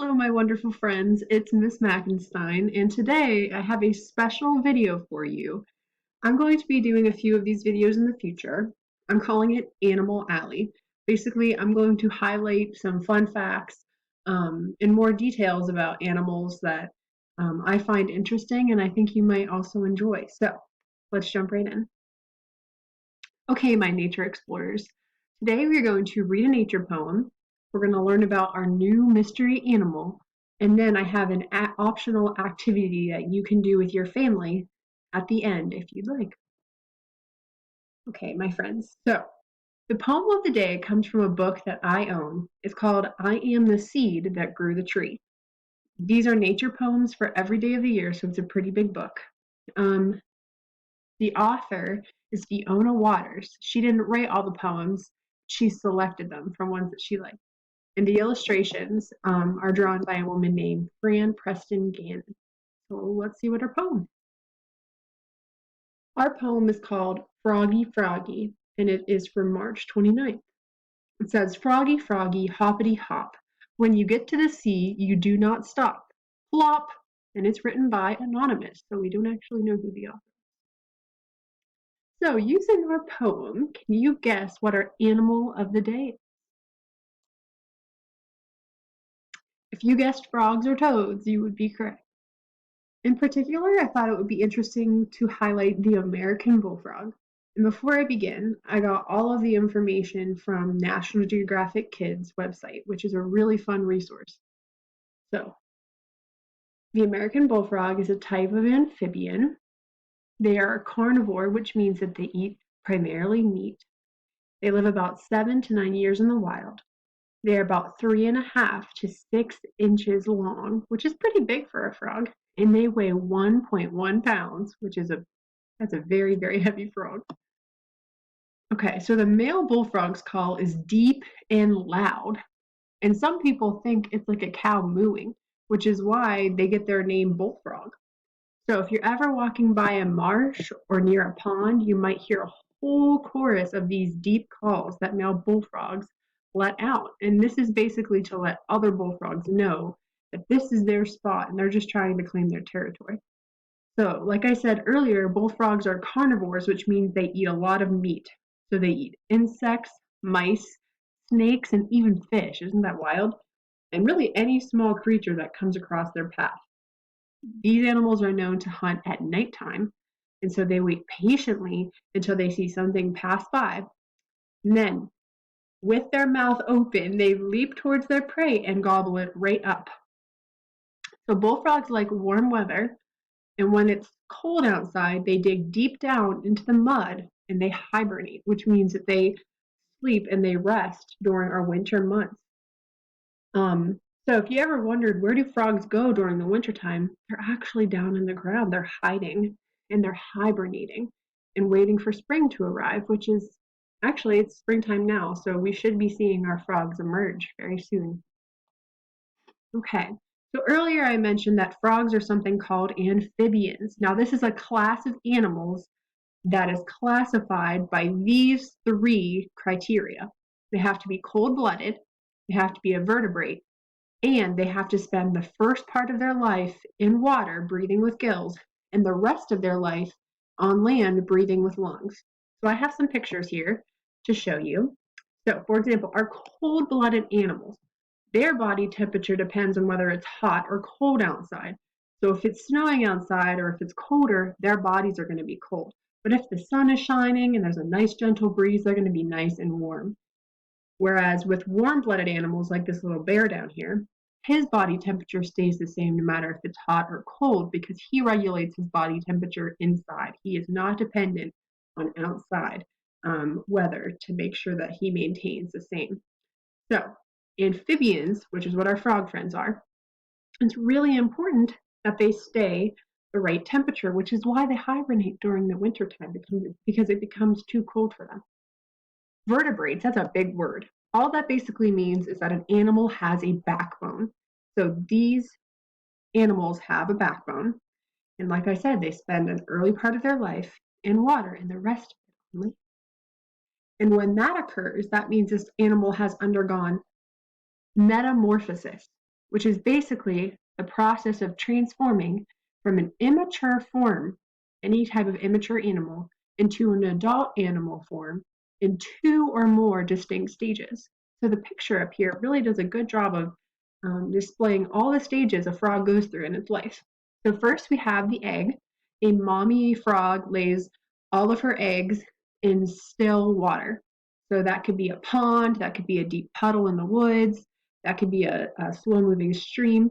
Hello, my wonderful friends. It's Miss Mackenstein, and today I have a special video for you. I'm going to be doing a few of these videos in the future. I'm calling it Animal Alley. Basically, I'm going to highlight some fun facts and more details about animals that I find interesting and I think you might also enjoy. So let's jump right in. Okay, my nature explorers. Today we are going to read a nature poem. We're going to learn about our new mystery animal, and then I have an optional activity that you can do with your family at the end if you'd like. Okay, my friends. So, the poem of the day comes from a book that I own. It's called I Am the Seed That Grew the Tree. These are nature poems for every day of the year, so it's a pretty big book. The author is Fiona Waters. She didn't write all the poems, she selected them from ones that she liked. And the illustrations are drawn by a woman named Fran Preston Gannon. So let's see what her poem. Our poem is called Froggy Froggy, and it is from March 29th. It says, Froggy Froggy, hoppity hop. When you get to the sea, you do not stop. Plop! And it's written by Anonymous, so we don't actually know who the author is. So, using our poem, can you guess what our animal of the day is? If you guessed frogs or toads, you would be correct. In particular, I thought it would be interesting to highlight the American bullfrog. And before I begin, I got all of the information from National Geographic Kids website, which is a really fun resource. So, the American bullfrog is a type of amphibian. They are a carnivore, which means that they eat primarily meat. They live about 7 to 9 years in the wild. They're about 3.5 to 6 inches long, which is pretty big for a frog, and they weigh 1.1 pounds, that's a very, very heavy frog. Okay, so the male bullfrog's call is deep and loud, and some people think it's like a cow mooing, which is why they get their name bullfrog. So if you're ever walking by a marsh or near a pond, you might hear a whole chorus of these deep calls that male bullfrogs let out. And this is basically to let other bullfrogs know that this is their spot and they're just trying to claim their territory. So, like I said earlier, bullfrogs are carnivores, which means they eat a lot of meat. So they eat insects, mice, snakes, and even fish. Isn't that wild? And really any small creature that comes across their path. These animals are known to hunt at nighttime, and so they wait patiently until they see something pass by. And then, with their mouth open, they leap towards their prey and gobble it right up. So bullfrogs like warm weather, and when it's cold outside, they dig deep down into the mud and they hibernate, which means that they sleep and they rest during our winter months. So if you ever wondered where do frogs go during the wintertime, they're actually down in the ground. They're hiding and they're hibernating and waiting for spring to arrive, which is actually it's springtime now, so we should be seeing our frogs emerge very soon. Okay, so earlier I mentioned that frogs are something called amphibians. Now this is a class of animals that is classified by these 3 criteria. They have to be cold-blooded, they have to be a vertebrate, and they have to spend the first part of their life in water, breathing with gills, and the rest of their life on land, breathing with lungs. So I have some pictures here to show you. So, for example, our cold-blooded animals, their body temperature depends on whether it's hot or cold outside. So if it's snowing outside or if it's colder, their bodies are going to be cold. But if the sun is shining and there's a nice gentle breeze, they're going to be nice and warm. Whereas with warm-blooded animals like this little bear down here, his body temperature stays the same no matter if it's hot or cold because he regulates his body temperature inside. He is not dependent on outside weather to make sure that he maintains the same. So amphibians, which is what our frog friends are, it's really important that they stay the right temperature, which is why they hibernate during the winter time because it becomes too cold for them. Vertebrates, that's a big word. All that basically means is that an animal has a backbone. So these animals have a backbone. And like I said, they spend an early part of their life in water and the rest of it only. And when that occurs, that means this animal has undergone metamorphosis. which is basically the process of transforming from an immature form, any type of immature animal, into an adult animal form in 2 or more distinct stages. So the picture up here really does a good job of displaying all the stages a frog goes through in its life. So first we have the egg. A mommy frog lays all of her eggs in still water. So that could be a pond, that could be a deep puddle in the woods, that could be a slow moving stream.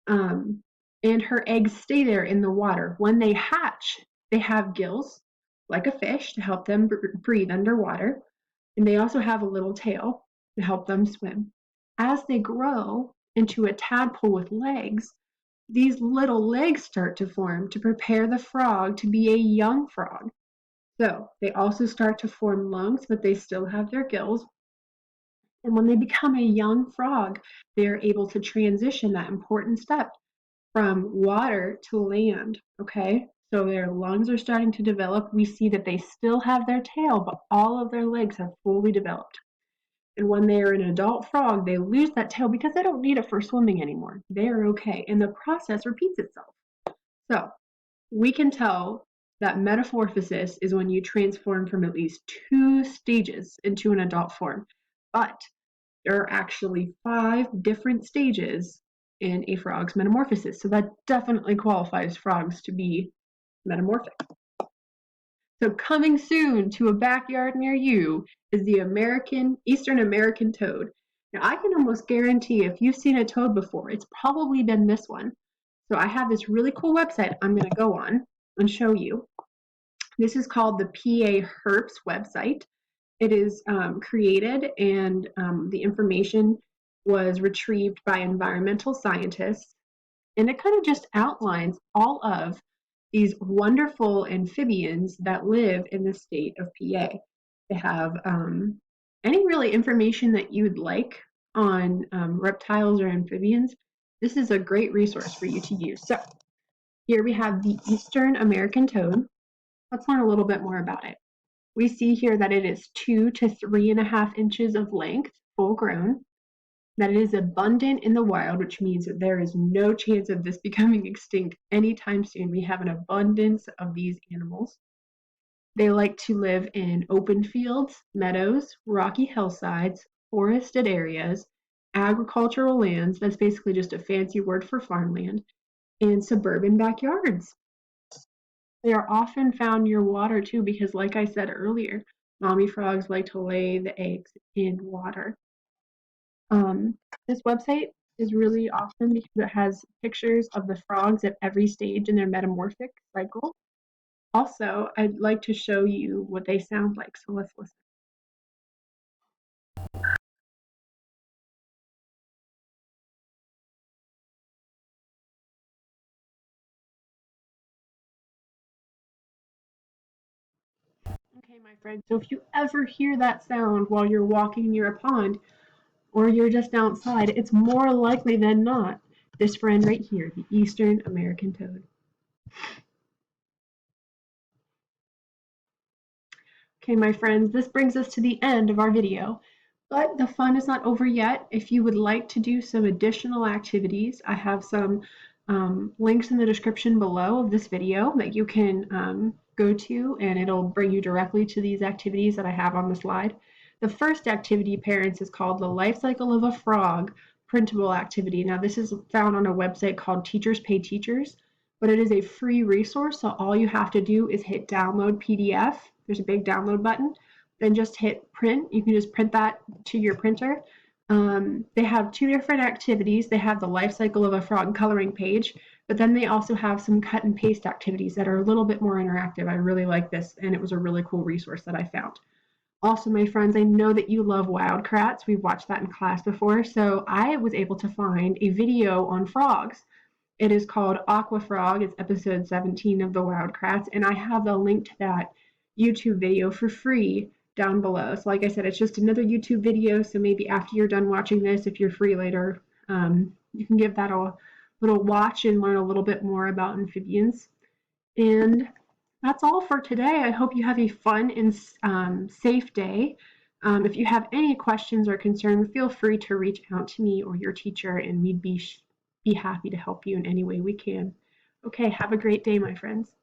Um, and her eggs stay there in the water. When they hatch, they have gills, like a fish, to help them breathe underwater. And they also have a little tail to help them swim. As they grow into a tadpole with legs, these little legs start to form to prepare the frog to be a young frog. So they also start to form lungs, but they still have their gills. And when they become a young frog, they're able to transition that important step from water to land. Okay, so their lungs are starting to develop. We see that they still have their tail, but all of their legs have fully developed. And when they're an adult frog, they lose that tail because they don't need it for swimming anymore. They're okay. And the process repeats itself. So we can tell that metamorphosis is when you transform from at least 2 stages into an adult form. But there are actually 5 different stages in a frog's metamorphosis. So that definitely qualifies frogs to be metamorphic. So coming soon to a backyard near you is the Eastern American toad. Now I can almost guarantee if you've seen a toad before, it's probably been this one. So I have this really cool website I'm going to go on and show you. This is called the PA Herps website. It is created and the information was retrieved by environmental scientists, and it kind of just outlines all of these wonderful amphibians that live in the state of PA. They have any really information that you would like on reptiles or amphibians. This is a great resource for you to use. So here we have the Eastern American toad. Let's learn a little bit more about it. We see here that it is 2 to 3.5 inches of length, full grown, that it is abundant in the wild, which means that there is no chance of this becoming extinct anytime soon. We have an abundance of these animals. They like to live in open fields, meadows, rocky hillsides, forested areas, agricultural lands, that's basically just a fancy word for farmland, and suburban backyards. They are often found near water too because, like I said earlier, mommy frogs like to lay the eggs in water. This website is really awesome because it has pictures of the frogs at every stage in their metamorphic cycle. Also, I'd like to show you what they sound like, so let's listen. Okay, my friend, so if you ever hear that sound while you're walking near a pond or you're just outside, it's more likely than not this friend right here, the Eastern American toad. Okay, my friends, this brings us to the end of our video, but the fun is not over yet. If you would like to do some additional activities, I have some links in the description below of this video that you can go to, and it'll bring you directly to these activities that I have on the slide. The first activity, parents, is called the Life Cycle of a Frog Printable Activity. Now, this is found on a website called Teachers Pay Teachers, but it is a free resource, so all you have to do is hit download PDF. There's a big download button, then just hit print. You can just print that to your printer. They have 2 different activities. They have the life cycle of a frog coloring page, but then they also have some cut and paste activities that are a little bit more interactive. I really like this, and it was a really cool resource that I found. Also, my friends, I know that you love wildcrats. We've watched that in class before, so I was able to find a video on frogs. It is called Aqua Frog. It's episode 17 of the Wildcrats, and I have the link to that YouTube video for free down below. So like I said, it's just another YouTube video, so maybe after you're done watching this, if you're free later, you can give that a little watch and learn a little bit more about amphibians. And that's all for today. I hope you have a fun and safe day. If you have any questions or concern, feel free to reach out to me or your teacher, and we'd be happy to help you in any way we can. Okay, have a great day, my friends.